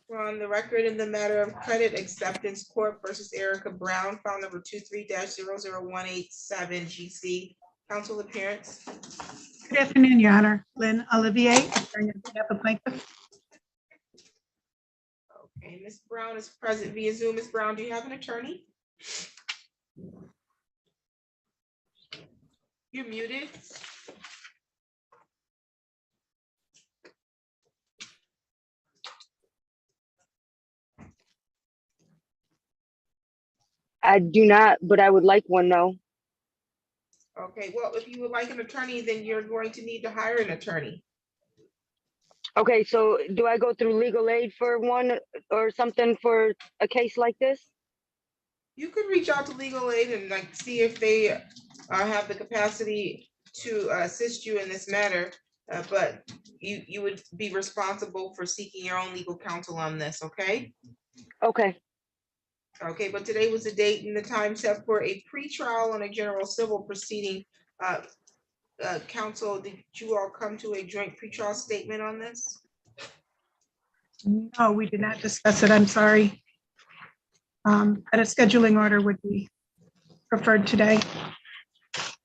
We're on the record in the matter of Credit Acceptance Corp. versus Erica Brown, file number 23-00187 GC. Council appearance. Good afternoon, Your Honor. Lynn Olivier, attorney on behalf of plaintiff. Okay, Ms. Brown is present via Zoom. Ms. Brown, do you have an attorney? You're muted. I do not, but I would like one though. Okay, well, if you would like an attorney, then you're going to need to hire an attorney. Okay, so do I go through legal aid for one or something for a case like this? You could reach out to legal aid and like see if they have the capacity to assist you in this matter. But you would be responsible for seeking your own legal counsel on this, okay? Okay. Okay, but today was the date and the time set for a pretrial on a general civil proceeding. Counsel, did you all come to a joint pretrial statement on this? No, we did not discuss it. I'm sorry. That a scheduling order would be preferred today.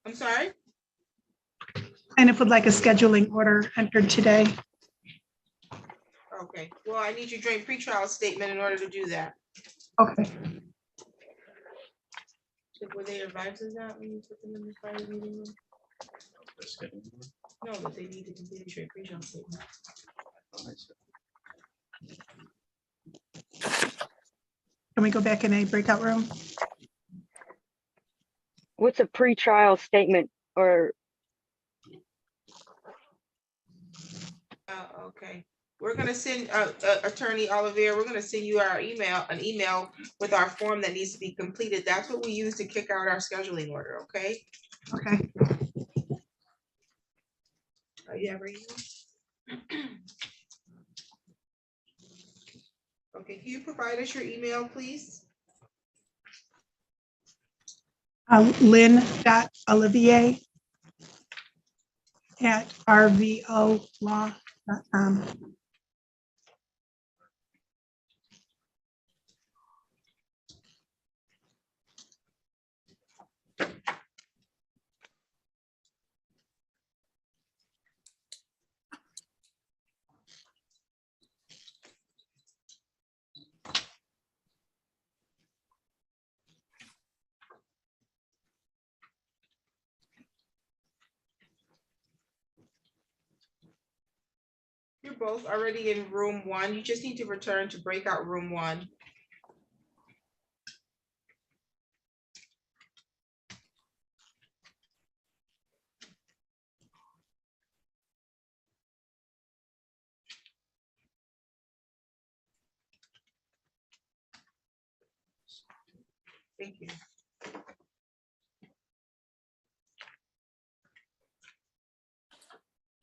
I'm sorry? Plaintiff would like a scheduling order entered today. Okay, well, I need your joint pretrial statement in order to do that. Okay. Were they advised of that when you took them in the prior meeting room? No, but they need to complete a joint pretrial statement. Can we go back in a breakout room? What's a pretrial statement or? Okay, we're gonna send Attorney Olivier, we're gonna send you an email with our form that needs to be completed. That's what we use to kick out our scheduling order, okay? Okay. You have your email? Okay, can you provide us your email, please? Lynn.olivier@rvolaw.com. You're both already in room 1. You just need to return to breakout room 1. Thank you.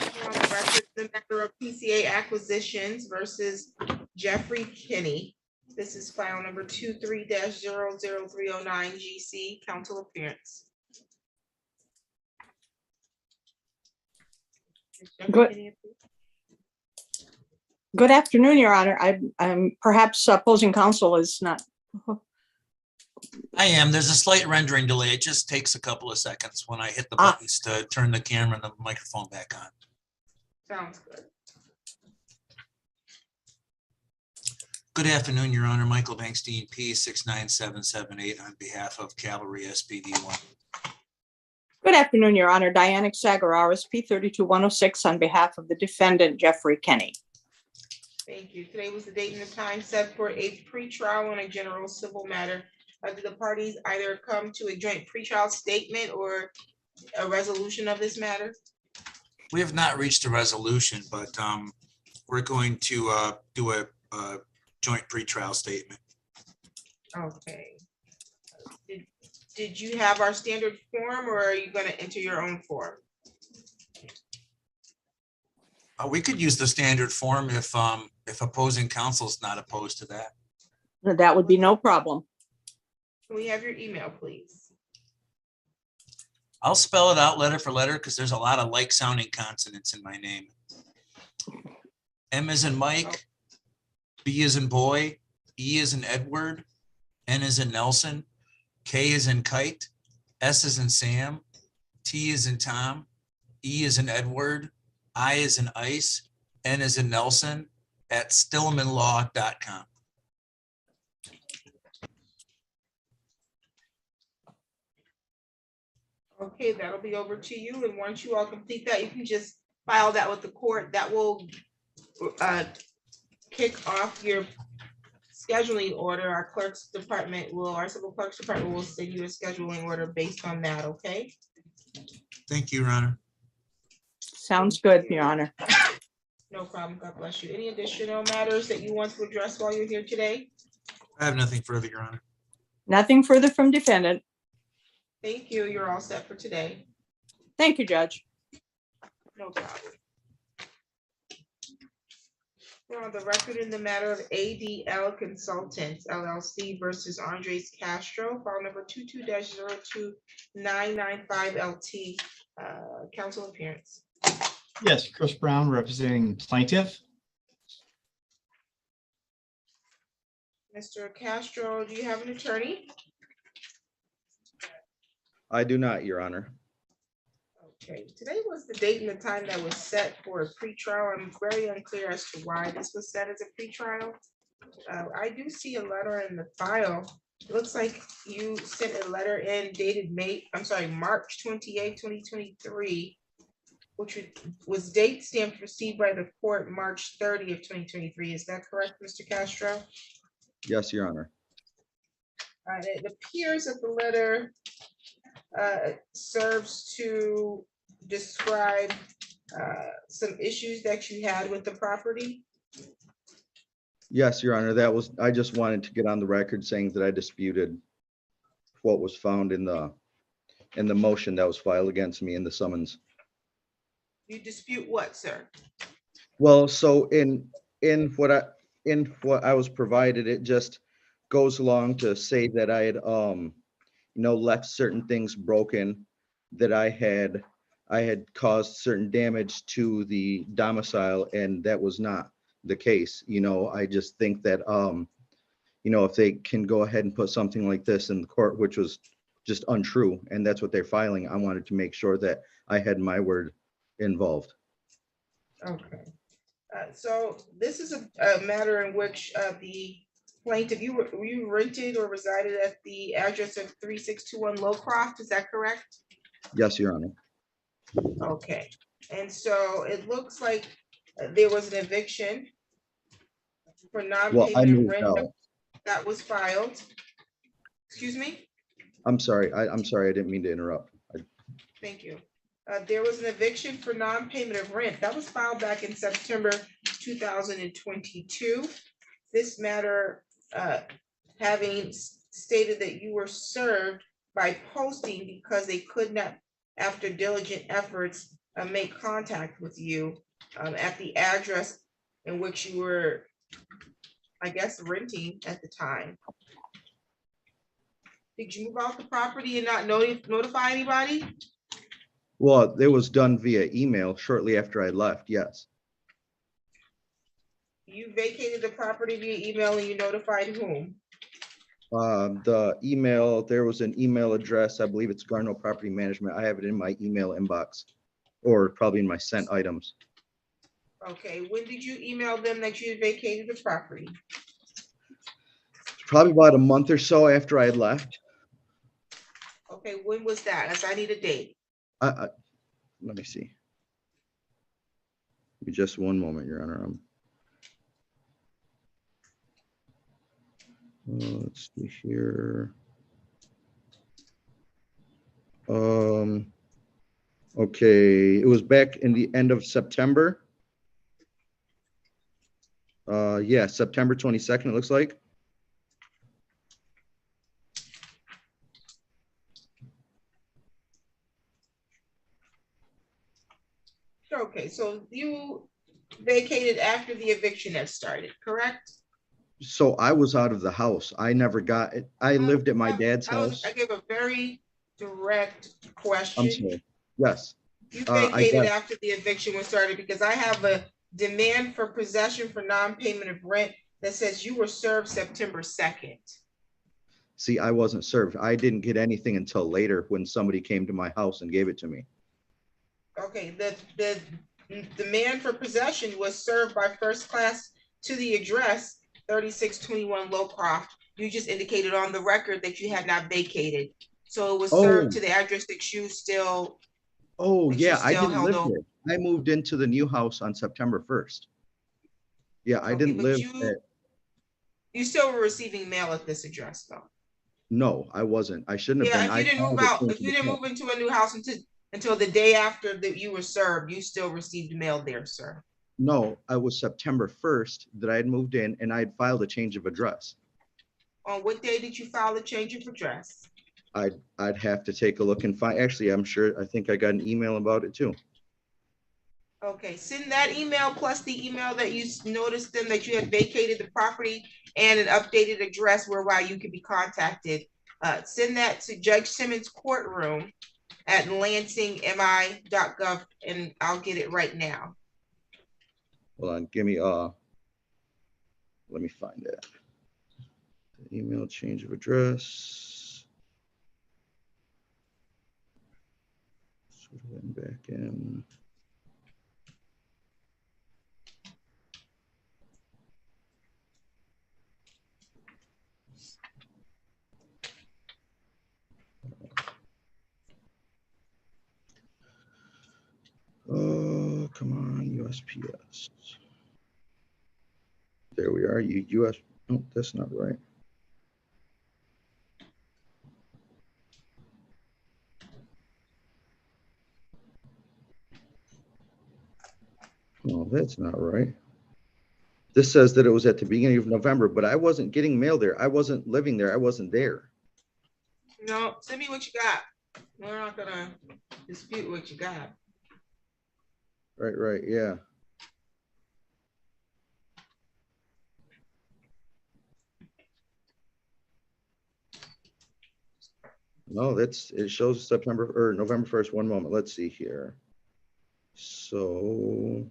On the record, the matter of PCA acquisitions versus Jeffrey Kinney. This is file number 23-00309 GC, council appearance. Good afternoon, Your Honor. I'm perhaps opposing counsel is not. I am. There's a slight rendering delay. It just takes a couple of seconds when I hit the buttons to turn the camera and the microphone back on. Sounds good. Good afternoon, Your Honor. Michael Bankstein, P 69778 on behalf of Cavalry SPD 1. Good afternoon, Your Honor. Diana Sagararis, P 32106 on behalf of the defendant, Jeffrey Kinney. Thank you. Today was the date and the time set for a pretrial on a general civil matter. Did the parties either come to a joint pretrial statement or a resolution of this matter? We have not reached a resolution, but we're going to do a joint pretrial statement. Okay. Did you have our standard form or are you going to enter your own form? We could use the standard form if opposing counsel is not opposed to that. That would be no problem. Can we have your email, please? I'll spell it out letter for letter because there's a lot of like sounding consonants in my name. M as in Mike, B as in boy, E as in Edward, N as in Nelson, K as in kite, S as in Sam, T as in Tom, E as in Edward, I as in ice, N as in Nelson, at stillmanlaw.com. Okay, that'll be over to you. And once you all complete that, you can just file that with the court. That will kick off your scheduling order. Our civil clerk's department will send you a scheduling order based on that, okay? Thank you, Your Honor. Sounds good, Your Honor. No problem. God bless you. Any additional matters that you want to address while you're here today? I have nothing further, Your Honor. Nothing further from defendant. Thank you. You're all set for today. Thank you, Judge. No problem. We're on the record in the matter of ADL Consultants LLC versus Andres Castro, file number 22-02995 LT. Council appearance. Yes, Chris Brown representing plaintiff. Mr. Castro, do you have an attorney? I do not, Your Honor. Okay, today was the date and the time that was set for a pretrial. I'm very unclear as to why this was set as a pretrial. I do see a letter in the file. It looks like you sent a letter in dated March 28, 2023, which was date stamped received by the court March 30th, 2023. Is that correct, Mr. Castro? Yes, Your Honor. It appears that the letter serves to describe some issues that you had with the property. Yes, Your Honor. I just wanted to get on the record saying that I disputed what was found in the motion that was filed against me in the summons. You dispute what, sir? Well, so in what I was provided, it just goes along to say that I had left certain things broken, that I had caused certain damage to the domicile, and that was not the case. I just think that if they can go ahead and put something like this in the court, which was just untrue, and that's what they're filing, I wanted to make sure that I had my word involved. Okay. So this is a matter in which the plaintiff, you rented or resided at the address of 3621 Lowcroft, is that correct? Yes, Your Honor. Okay, and so it looks like there was an eviction for Well, I non-payment of moved rent out. that was filed. Excuse me? I'm sorry. I'm sorry. I didn't mean to interrupt. Thank you. There was an eviction for non-payment of rent that was filed back in September 2022. This matter having stated that you were served by posting because they could not, after diligent efforts, make contact with you at the address in which you were, I guess, renting at the time. Did you move off the property and not notify anybody? Well, it was done via email shortly after I left. Yes. You vacated the property via email and you notified whom? The email, there was an email address. I believe it's Garno Property Management. I have it in my email inbox, or probably in my sent items. Okay, when did you email them that you had vacated the property? Probably about a month or so after I had left. Okay, when was that? As I need a date. Let me see. Give me just one moment, Your Honor. Let's see here. Okay, it was back in the end of September. Yeah, September 22nd, it looks like. Okay, so you vacated after the eviction had started, correct? So I was out of the house. I never got it. I lived at my dad's house. I gave a very direct I'm question. sorry. Yes, You I vacated got, after the eviction was started because I have a demand for possession for non-payment of rent that says you were served September 2nd. see, I wasn't served. I didn't get anything until later when somebody came to my house and gave it to me. Okay, the demand for possession was served by first class to the address 3621 Lowcroft. You just indicated on the record that you had not vacated. So it was served to the address that you still, Oh, that you yeah, I still didn't held live over. there. I moved into the new house on September 1st. Yeah, I Okay, didn't but live you, at, you still were receiving mail at this address though. no, I wasn't. I shouldn't have Yeah, been. if you I didn't move filed it out, if into you the didn't court. move into a new house until the day after that you were served, you still received mail there, sir. No, I was September 1st that I had moved in and I had filed a change of address. On what day did you file the change of address? I'd have to take a look and find, actually, I'm sure, I think I got an email about it too. Okay, send that email plus the email that you noticed them that you had vacated the property and an updated address whereby you could be contacted. Send that to Judge Simmons Courtroom at lansingmi.gov and I'll get it right now. Hold on, give me, let me find it. Email change of address. Sort of went back in. Oh, come on, USPS. There we are, US, oh, that's not right. Oh, that's not right. This says that it was at the beginning of November, but I wasn't getting mail there. I wasn't living there. I wasn't there. No, send me what you got. We're not gonna dispute what you got. Right, yeah. No, it shows September or November 1st. One moment. Let's see here. So.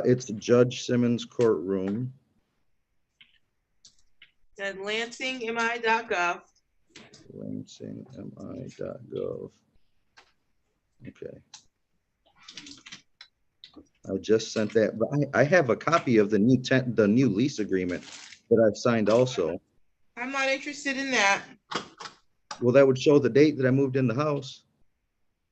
It's Judge Simmons Courtroom. At lansingmi.gov. lansingmi.gov. Okay. I just sent that, but I have a copy of the new lease agreement that I've signed also. I'm not interested in that. Well, that would show the date that I moved in the house.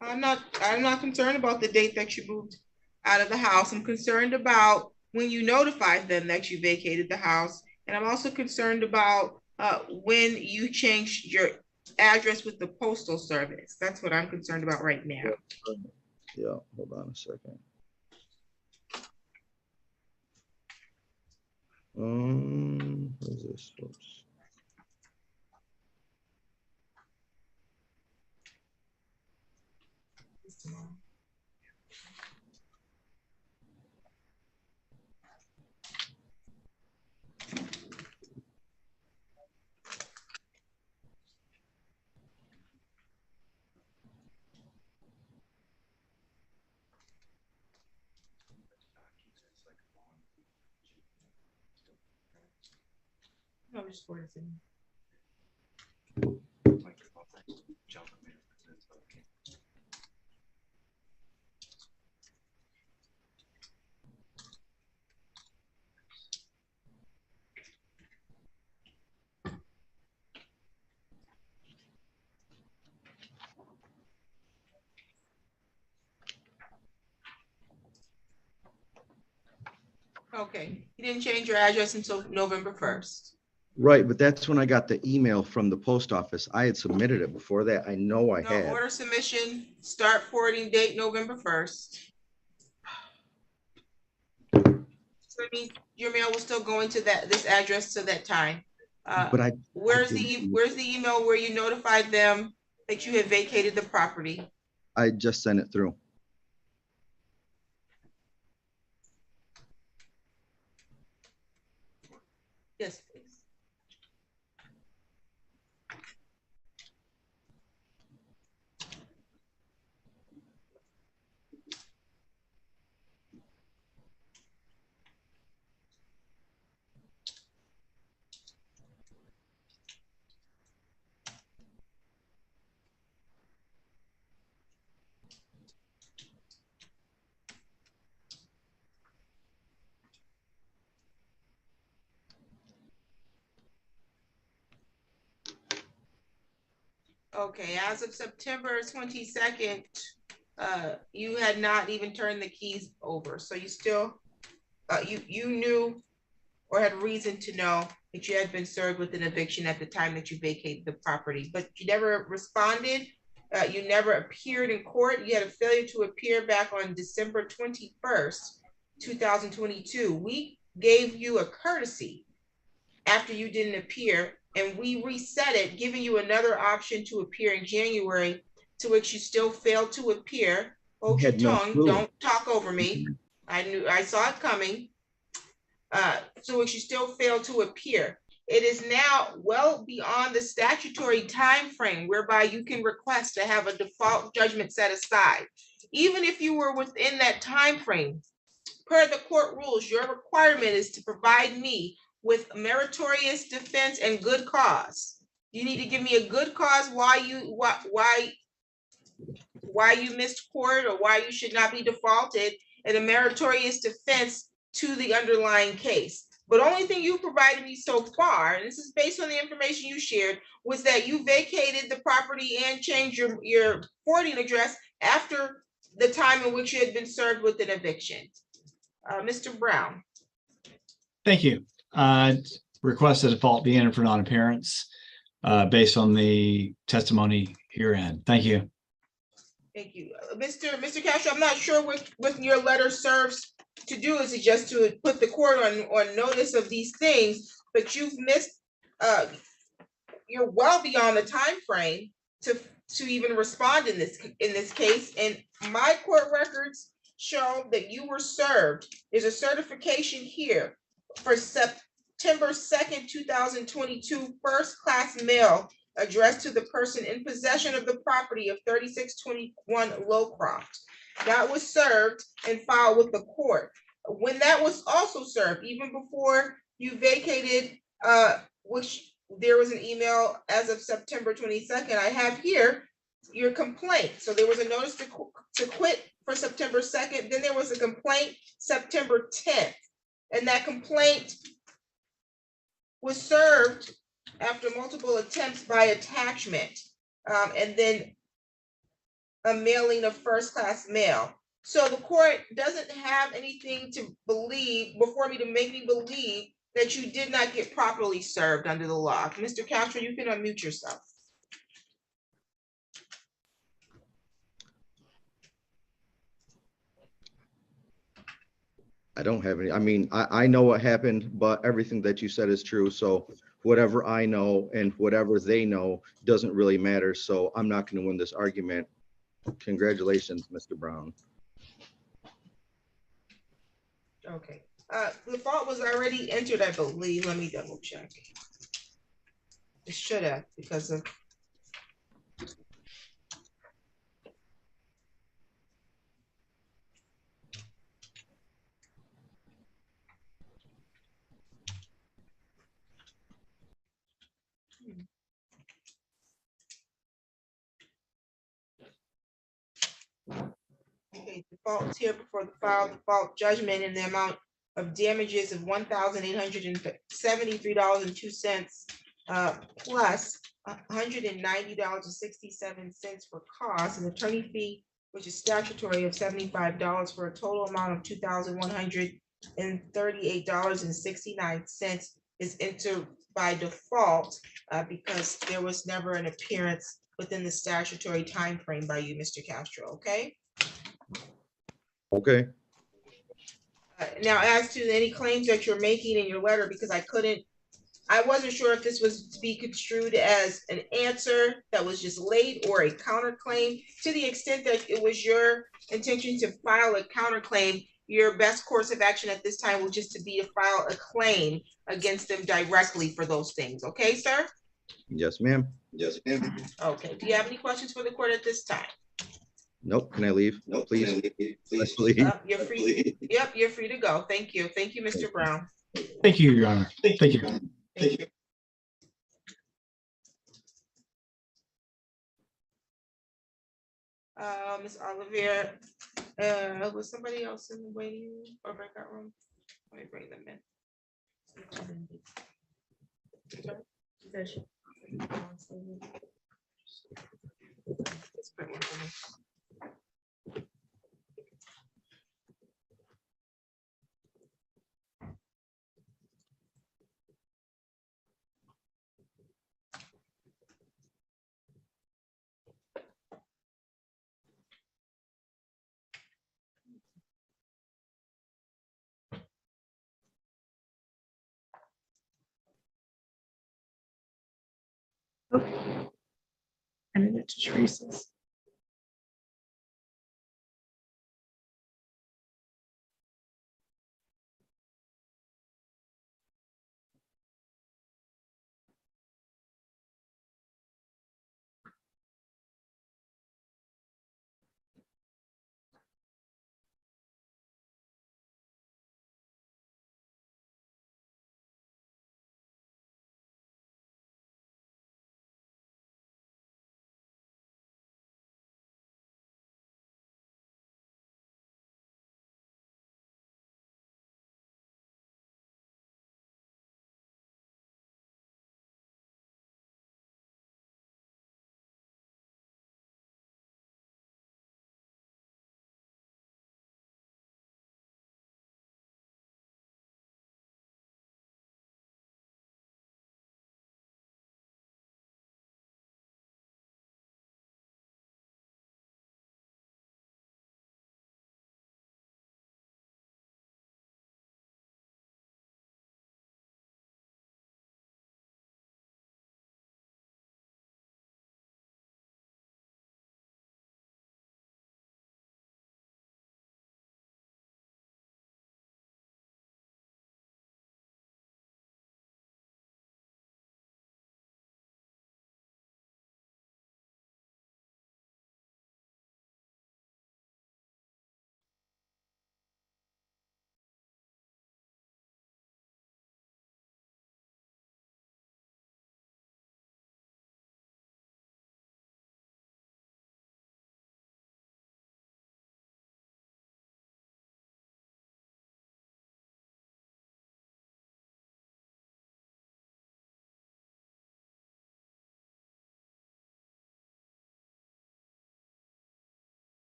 I'm not concerned about the date that you moved out of the house. I'm concerned about when you notified them that you vacated the house. And I'm also concerned about when you changed your address with the postal service. That's what I'm concerned about right now. Yeah, hold on a second. What is this? Oops. I'm just going to. Okay, you didn't change your address until November 1st. Right, but that's when I got the email from the post office. I had submitted it before that. I know I No, had. order submission, start forwarding date November 1st. So that means your mail was still going to this address to that time. But where's the email where you notified them that you had vacated the property? I just sent it through. Yes, please. Okay, as of September 22nd, you had not even turned the keys over, so you still, you knew or had reason to know that you had been served with an eviction at the time that you vacated the property, but you never responded. You never appeared in court. You had a failure to appear back on December 21st, 2022. We gave you a courtesy after you didn't appear, and we reset it, giving you another option to appear in January, to which you still failed to appear. Hold your Had no tongue, clue. don't talk over me. I saw it coming. To which you still failed to appear. It is now well beyond the statutory time frame whereby you can request to have a default judgment set aside. Even if you were within that time frame, per the court rules, your requirement is to provide me with meritorious defense and good cause. You need to give me a good cause why you missed court or why you should not be defaulted, and a meritorious defense to the underlying case. But only thing you provided me so far, and this is based on the information you shared, was that you vacated the property and changed your forwarding address after the time in which you had been served with an eviction. Mr. Brown. Thank you. Request a default be entered for non-appearance based on the testimony herein. Thank you. Thank you. Mr. Castro, I'm not sure what your letter serves to do. Is it just to put the court on notice of these things, but you've missed, you're well beyond the time frame to even respond in this case. And my court records show that you were served. There's a certification here for September 2nd, 2022, first class mail addressed to the person in possession of the property of 3621 Lowcroft. That was served and filed with the court. When that was also served, even before you vacated, which there was an email as of September 22nd, I have here your complaint. So there was a notice to quit for September 2nd. Then there was a complaint September 10th. And that complaint was served after multiple attempts by attachment, and then a mailing of first class mail. So the court doesn't have anything to believe before me to make me believe that you did not get properly served under the law. Mr. Castro, you can unmute yourself. I don't have any, I mean, I know what happened, but everything that you said is true. So whatever I know and whatever they know doesn't really matter. So I'm not going to win this argument. Congratulations, Mr. Brown. Okay. The fault was already entered, I believe. Let me double check. It should have, because of. Okay, defaults here before the file, default judgment in the amount of damages of $1,873.02, plus $190.67 for costs, and attorney fee, which is statutory, of $75, for a total amount of $2,138.69 is entered by default, because there was never an appearance within the statutory time frame by you, Mr. Castro, okay? Okay. Now, as to any claims that you're making in your letter, because I wasn't sure if this was to be construed as an answer that was just late or a counterclaim. To the extent that it was your intention to file a counterclaim, your best course of action at this time will just to be to file a claim against them directly for those things. Okay, sir? Yes, ma'am. Okay, do you have any questions for the court at this time? Nope. Can I leave? No, please. Let's leave. You're free. Yep, you're free to go. Thank you. Thank you, Mr. Brown. Thank you, Your Honor. Thank you. Ms. Olivier, was somebody else in the waiting room or breakout room? Let me bring them in. Let's bring one of them. And it to Teresa's.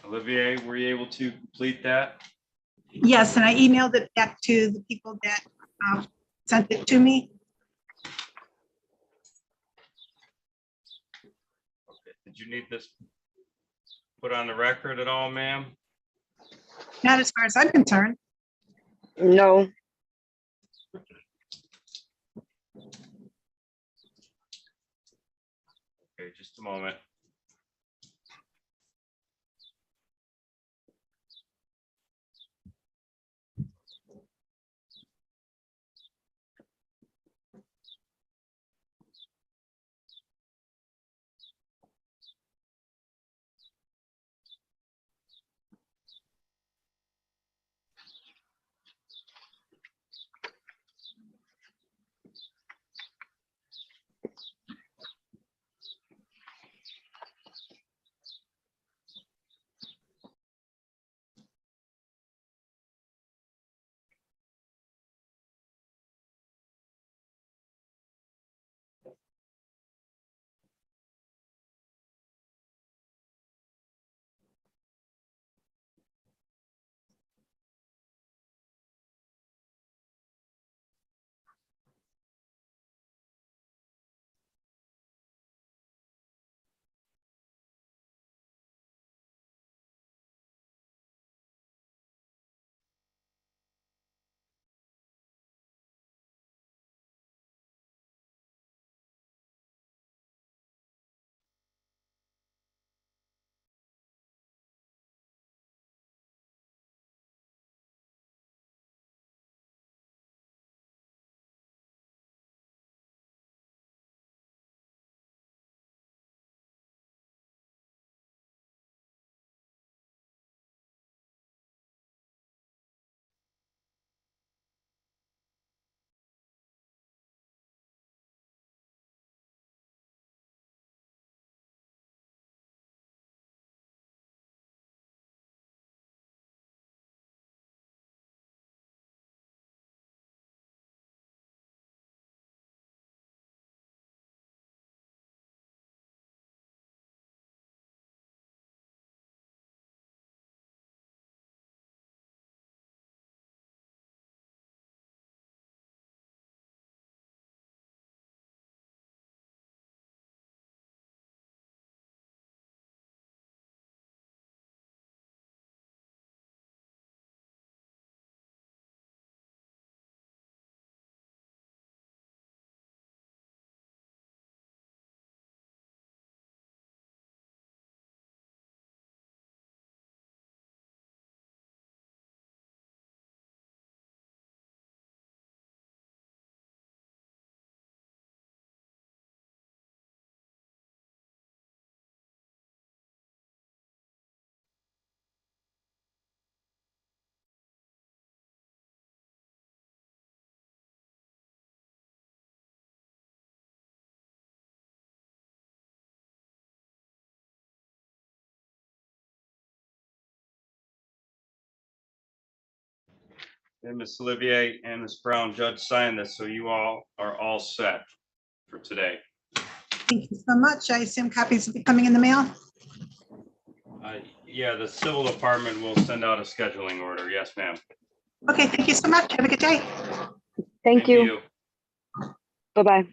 Olivier, were you able to complete that? Yes, and I emailed it back to the people that sent it to me. Okay. Did you need this put on the record at all, ma'am? Not as far as I'm concerned. No, Okay, just a moment. And Ms. Olivier and Ms. Brown, Judge signed this, so you all are all set for today. Thank you so much. I assume copies will be coming in the mail. Yeah, the civil department will send out a scheduling order. Yes, ma'am. Okay, thank you so much. Have a good day. thank Same to you. Bye-bye.